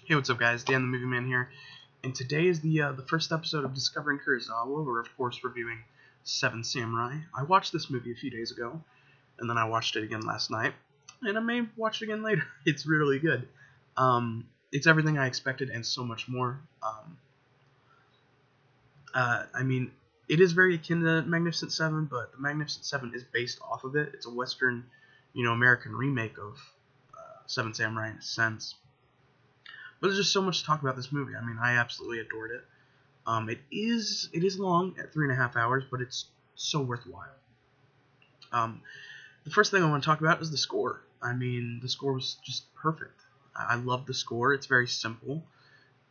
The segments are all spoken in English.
Hey, what's up, guys? Dan the Movie Man here, and today is the first episode of Discovering Kurosawa. We're of course reviewing Seven Samurai. I watched this movie a few days ago, and then I watched it again last night, and I may watch it again later. It's really good. It's everything I expected and so much more. I mean, it is very akin to Magnificent Seven, but the Magnificent Seven is based off of it. It's a Western, American remake of Seven Samurai in a sense. But there's just so much to talk about this movie. I mean, I absolutely adored it. It is long at 3.5 hours, but it's so worthwhile. The first thing I want to talk about is the score. I mean, the score was just perfect. I love the score. It's very simple,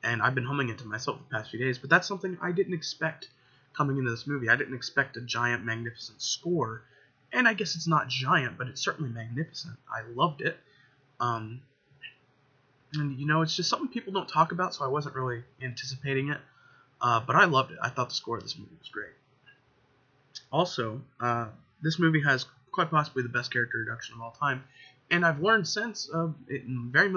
and I've been humming it to myself the past few days. But that's something I didn't expect coming into this movie. I didn't expect a giant, magnificent score, and I guess it's not giant, but it's certainly magnificent. I loved it. And, it's just something people don't talk about, so I wasn't really anticipating it. But I loved it. I thought the score of this movie was great. Also, this movie has quite possibly the best character introduction of all time. And I've learned since it very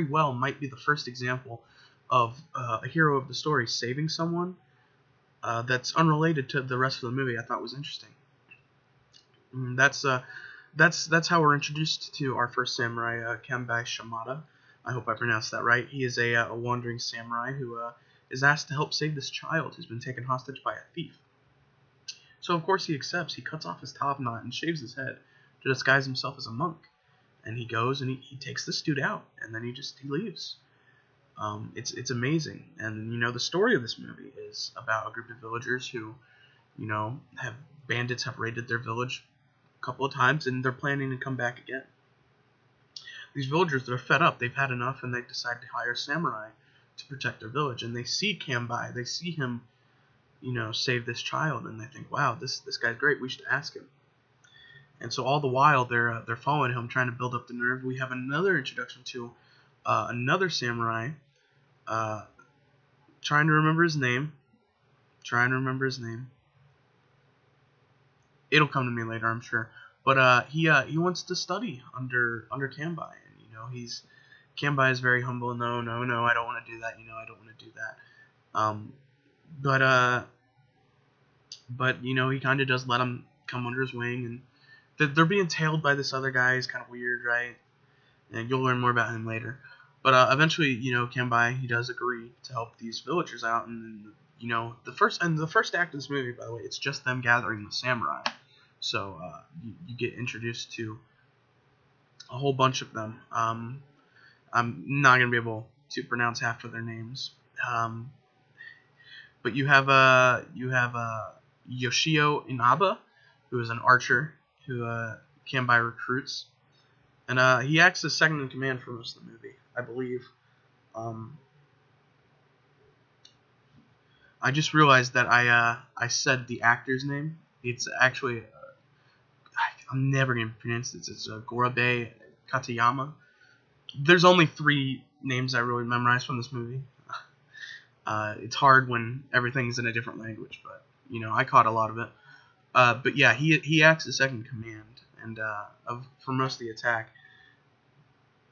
well might be the first example of a hero of the story saving someone that's unrelated to the rest of the movie. I thought was interesting. And that's how we're introduced to our first samurai, Kanbai Shimada. I hope I pronounced that right. He is a wandering samurai who is asked to help save this child who's been taken hostage by a thief. So of course he accepts. He cuts off his top knot and shaves his head to disguise himself as a monk. And he goes and he takes this dude out, and then he leaves. It's amazing. And the story of this movie is about a group of villagers who, bandits have raided their village a couple of times, and they're planning to come back again. These villagers, they're fed up, they've had enough, and they decide to hire samurai to protect their village. And they see Kanbai, they see him, save this child, and they think, wow, this guy's great, we should ask him. And so all the while, they're following him, trying to build up the nerve. We have another introduction to another samurai, trying to remember his name. It'll come to me later, I'm sure. But he wants to study under Kanbai. Kanbai is very humble. No, I don't want to do that. I don't want to do that. But he kind of does let him come under his wing, and they're being tailed by this other guy. He's kind of weird, right? And you'll learn more about him later. But eventually, Kanbai, he does agree to help these villagers out, and the first act of this movie, by the way, it's just them gathering the samurai. So you get introduced to a whole bunch of them. I'm not gonna be able to pronounce half of their names. But you have Yoshio Inaba, who is an archer who Kanbai recruits, and he acts as second in command for most of the movie, I believe. I just realized that I said the actor's name. It's actually I'm never gonna pronounce this. It's Gorabe Katayama. There's only 3 names I really memorized from this movie. It's hard when everything's in a different language, but I caught a lot of it. But yeah, he acts as second in command and for most of the attack.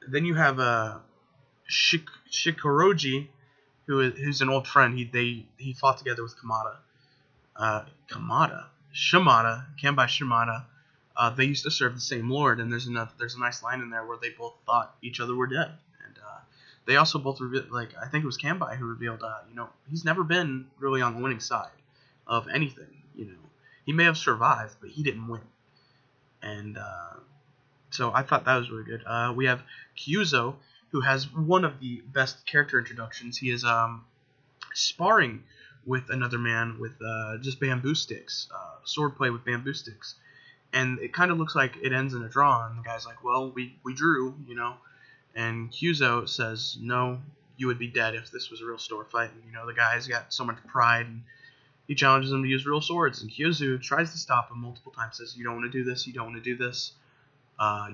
Then you have Shikoroji, who's an old friend. He fought together with Shimada, Kanbai Shimada. They used to serve the same lord, and there's a nice line in there where they both thought each other were dead, and they also both revealed, I think it was Kanbai who revealed, he's never been really on the winning side of anything. He may have survived, but he didn't win, and so I thought that was really good. We have Kyuzo, who has one of the best character introductions. He is sparring with another man with just bamboo sticks, swordplay with bamboo sticks. And it kind of looks like it ends in a draw, and the guy's like, well, we drew, And Kyuzo says, no, you would be dead if this was a real sword fight. And, the guy's got so much pride, and he challenges him to use real swords. And Kyuzo tries to stop him multiple times, says, you don't want to do this, you don't want to do this,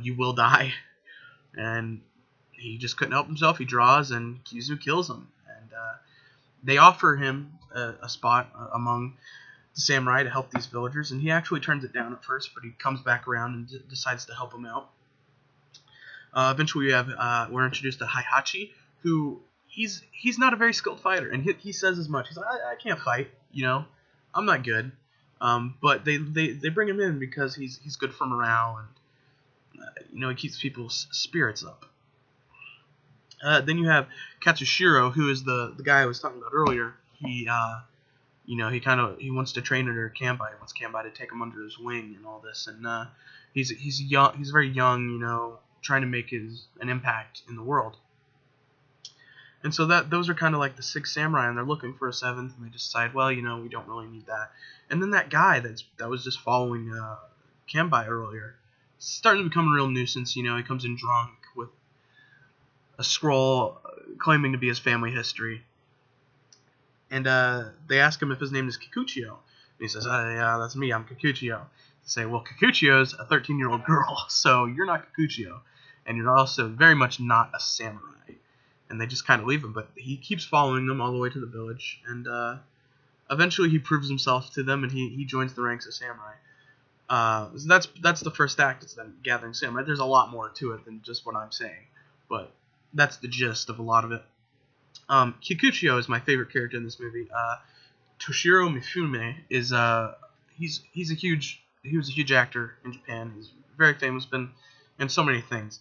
you will die. And he just couldn't help himself. He draws, and Kyuzo kills him. And they offer him a spot among the samurai to help these villagers, and he actually turns it down at first, but he comes back around and decides to help them out. Eventually we're introduced to Heihachi, who he's not a very skilled fighter, and he says as much. He's like, I can't fight, I'm not good. But they bring him in because he's good for morale, and he keeps people's spirits up. Then you have Katsushiro, who is the guy I was talking about earlier. He he wants to train under Kanbai. He wants Kanbai to take him under his wing and all this. And he's young. He's very young. Trying to make an impact in the world. And so those are kind of like the 6 samurai, and they're looking for a 7th, and they decide, well, we don't really need that. And then that guy that was just following Kanbai earlier, starting to become a real nuisance. He comes in drunk with a scroll claiming to be his family history. And they ask him if his name is Kikuchiyo. And he says, yeah, that's me, I'm Kikuchiyo. They say, well, Kikuchiyo's a 13-year-old girl, so you're not Kikuchiyo. And you're also very much not a samurai. And they just kind of leave him, but he keeps following them all the way to the village. And eventually he proves himself to them, and he joins the ranks of samurai. So that's the first act, it's them gathering samurai. There's a lot more to it than just what I'm saying, but that's the gist of a lot of it. Kikuchiyo is my favorite character in this movie. Toshiro Mifune is he was a huge actor in Japan. He's very famous, been in so many things,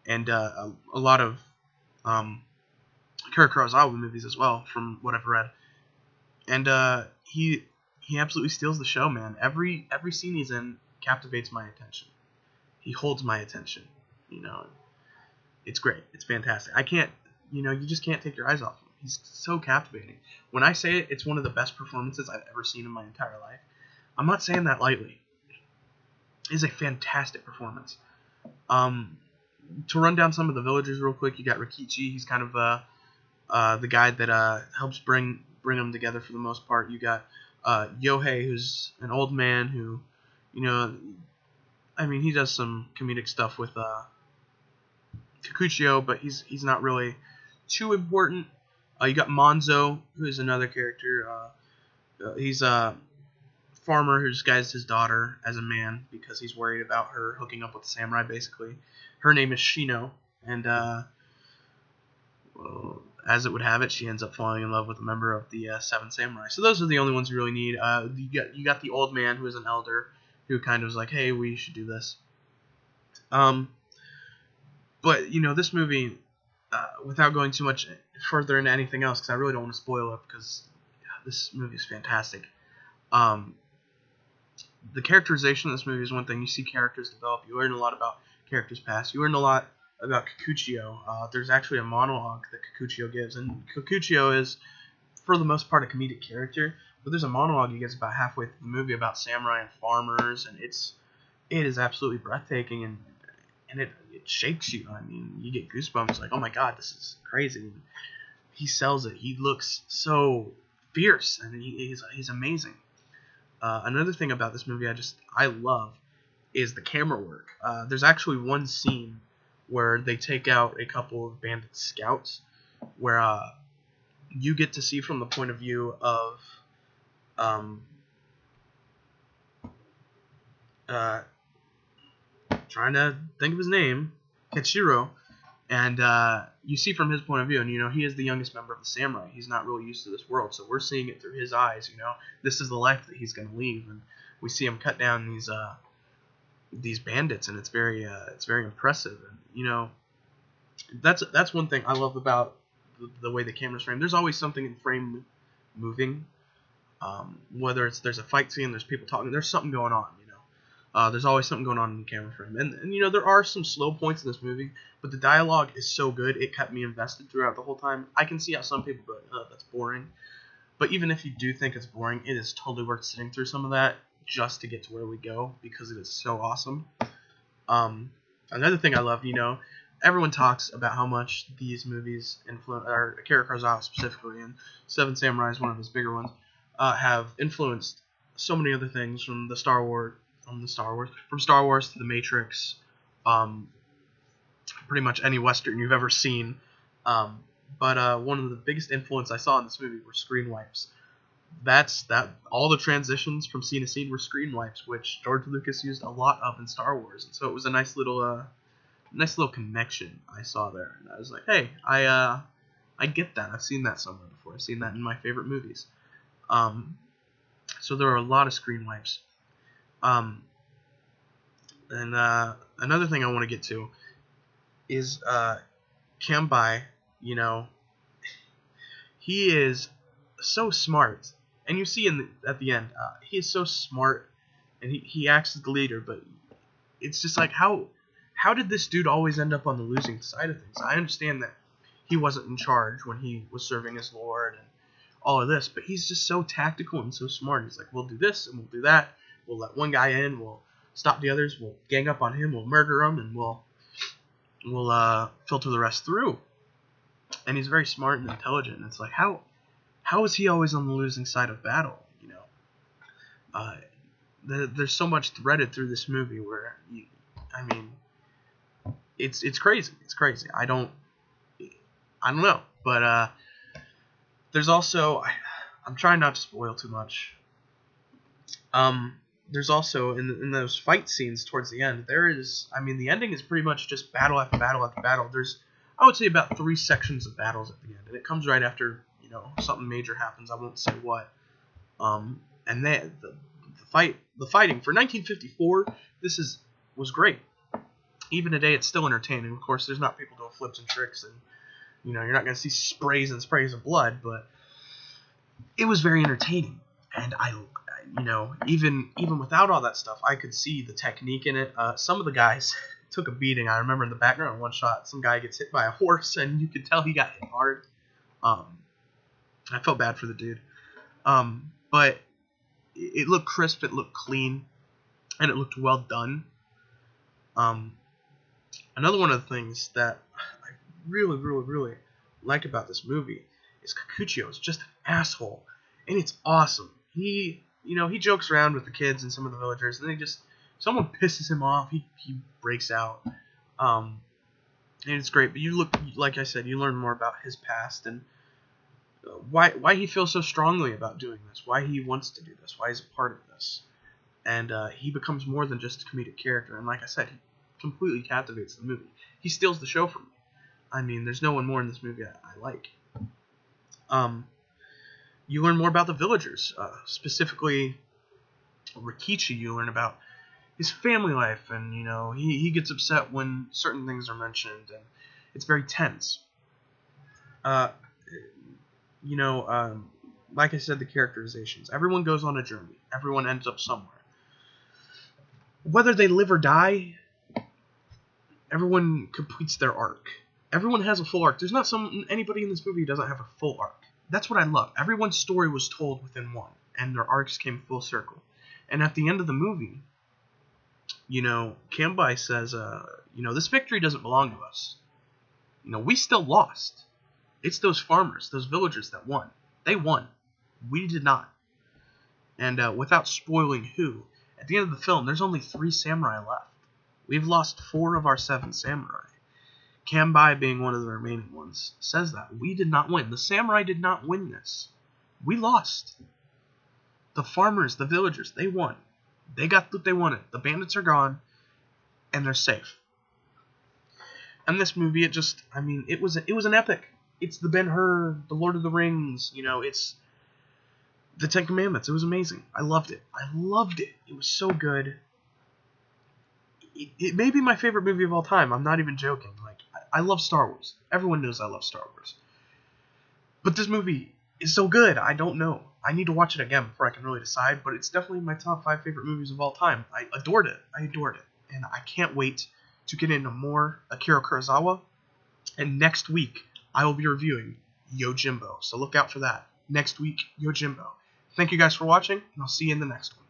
and a lot of Kurosawa movies as well, from what I've read. And he absolutely steals the show, man. Every scene he's in captivates my attention. He holds my attention. It's great. It's fantastic. I can't. You just can't take your eyes off him. He's so captivating. When I say it's one of the best performances I've ever seen in my entire life, I'm not saying that lightly. It's a fantastic performance. To run down some of the villagers real quick, you got Rikichi. He's kind of the guy that helps bring them together for the most part. You got Yohei, who's an old man who, he does some comedic stuff with Kikuchiyo, but he's not really too important. You got Monzo, who's another character. He's a farmer who disguised his daughter as a man because he's worried about her hooking up with the samurai, basically. Her name is Shino, and as it would have it, she ends up falling in love with a member of the 7 samurai. So those are the only ones you really need. You got the old man, who is an elder, who kind of was like, hey, we should do this. But, this movie, without going too much further into anything else, because I really don't want to spoil it, because this movie is fantastic. The characterization of this movie is one thing. You see characters develop. You learn a lot about characters' past. You learn a lot about Kikuchiyo. There's actually a monologue that Kikuchiyo gives, and Kikuchiyo is, for the most part, a comedic character. But there's a monologue he gives about halfway through the movie about samurai and farmers, and it is absolutely breathtaking, and it shakes you. You get goosebumps, like, oh my god, this is crazy. And he sells it. He looks so fierce, and he's amazing. Another thing about this movie I love is the camera work. There's actually one scene where they take out a couple of bandit scouts, where you get to see from the point of view of trying to think of his name, Kachiro, and you see from his point of view, and he is the youngest member of the samurai. He's not really used to this world, so we're seeing it through his eyes. This is the life that he's going to leave, and we see him cut down these bandits, and it's very impressive. And that's one thing I love about the way the camera's framed. There's always something in frame moving, whether there's a fight scene, there's people talking, there's something going on. There's always something going on in the camera frame. And there are some slow points in this movie, but the dialogue is so good, it kept me invested throughout the whole time. I can see how some people go, oh, that's boring. But even if you do think it's boring, it is totally worth sitting through some of that just to get to where we go, because it is so awesome. Another thing I love, everyone talks about how much these movies or Akira Kurosawa specifically, and Seven Samurai is one of his bigger ones, have influenced so many other things from Star Wars to The Matrix, pretty much any Western you've ever seen. But one of the biggest influence I saw in this movie were screen wipes. All the transitions from scene to scene were screen wipes, which George Lucas used a lot of in Star Wars, and so it was a nice little connection I saw there. And I was like, hey, I I get that. I've seen that somewhere before. I've seen that in my favorite movies. So there are a lot of screen wipes. And another thing I want to get to is Kanbai. You know, he is so smart, and you see at the end, he is so smart, and he acts as the leader. But it's just like how did this dude always end up on the losing side of things? I understand that he wasn't in charge when he was serving his lord and all of this, but he's just so tactical and so smart. He's like, we'll do this and we'll do that. We'll let one guy in. We'll stop the others. We'll gang up on him. We'll murder him, and we'll filter the rest through. And he's very smart and intelligent. And it's like, how is he always on the losing side of battle? You know, there's so much threaded through this movie where it's crazy. It's crazy. I don't know, but there's also, I'm trying not to spoil too much. There's also in those fight scenes towards the end, the ending is pretty much just battle after battle after battle. There's, I would say, about 3 sections of battles at the end, and it comes right after, you know, something major happens. I won't say what. And the fighting for 1954, was great. Even today, it's still entertaining. Of course, there's not people doing flips and tricks, and you know, you're not going to see sprays and sprays of blood, but it was very entertaining. And you know, even without all that stuff, I could see the technique in it. Some of the guys took a beating. I remember in the background, one shot, some guy gets hit by a horse, and you could tell he got hit hard. I felt bad for the dude. But it looked crisp, it looked clean, and it looked well done. Another one of the things that I really, really, really like about this movie is Kikuchio is just an asshole, and it's awesome. He jokes around with the kids and some of the villagers, and someone pisses him off, he breaks out, and it's great. But like I said, you learn more about his past and why he feels so strongly about doing this, why he wants to do this, why he's a part of this, and he becomes more than just a comedic character. And like I said, he completely captivates the movie. He steals the show from me. I mean, there's no one more in this movie I like. You learn more about the villagers, specifically Rikichi. You learn about his family life, and you know, he gets upset when certain things are mentioned, and it's very tense. Like I said, the characterizations. Everyone goes on a journey. Everyone ends up somewhere. Whether they live or die, everyone completes their arc. Everyone has a full arc. There's not anybody in this movie who doesn't have a full arc. That's what I love. Everyone's story was told within one, and their arcs came full circle. And at the end of the movie, you know, Kanbai says, this victory doesn't belong to us. You know, we still lost. It's those farmers, those villagers that won. They won. We did not. And without spoiling who, at the end of the film, there's only 3 samurai left. We've lost 4 of our 7 samurai. Kanbai, being one of the remaining ones, says that. We did not win. The samurai did not win this. We lost. The farmers, the villagers, they won. They got what they wanted. The bandits are gone, and they're safe. And this movie, it was an epic. It's the Ben-Hur, the Lord of the Rings, you know, it's the 10 Commandments. It was amazing. I loved it. It was so good. It may be my favorite movie of all time. I'm not even joking. Like, I love Star Wars. Everyone knows I love Star Wars. But this movie is so good. I don't know. I need to watch it again before I can really decide, but it's definitely my top 5 favorite movies of all time. I adored it. And I can't wait to get into more Akira Kurosawa. And next week, I will be reviewing Yojimbo. So look out for that. Next week, Yojimbo. Thank you guys for watching, and I'll see you in the next one.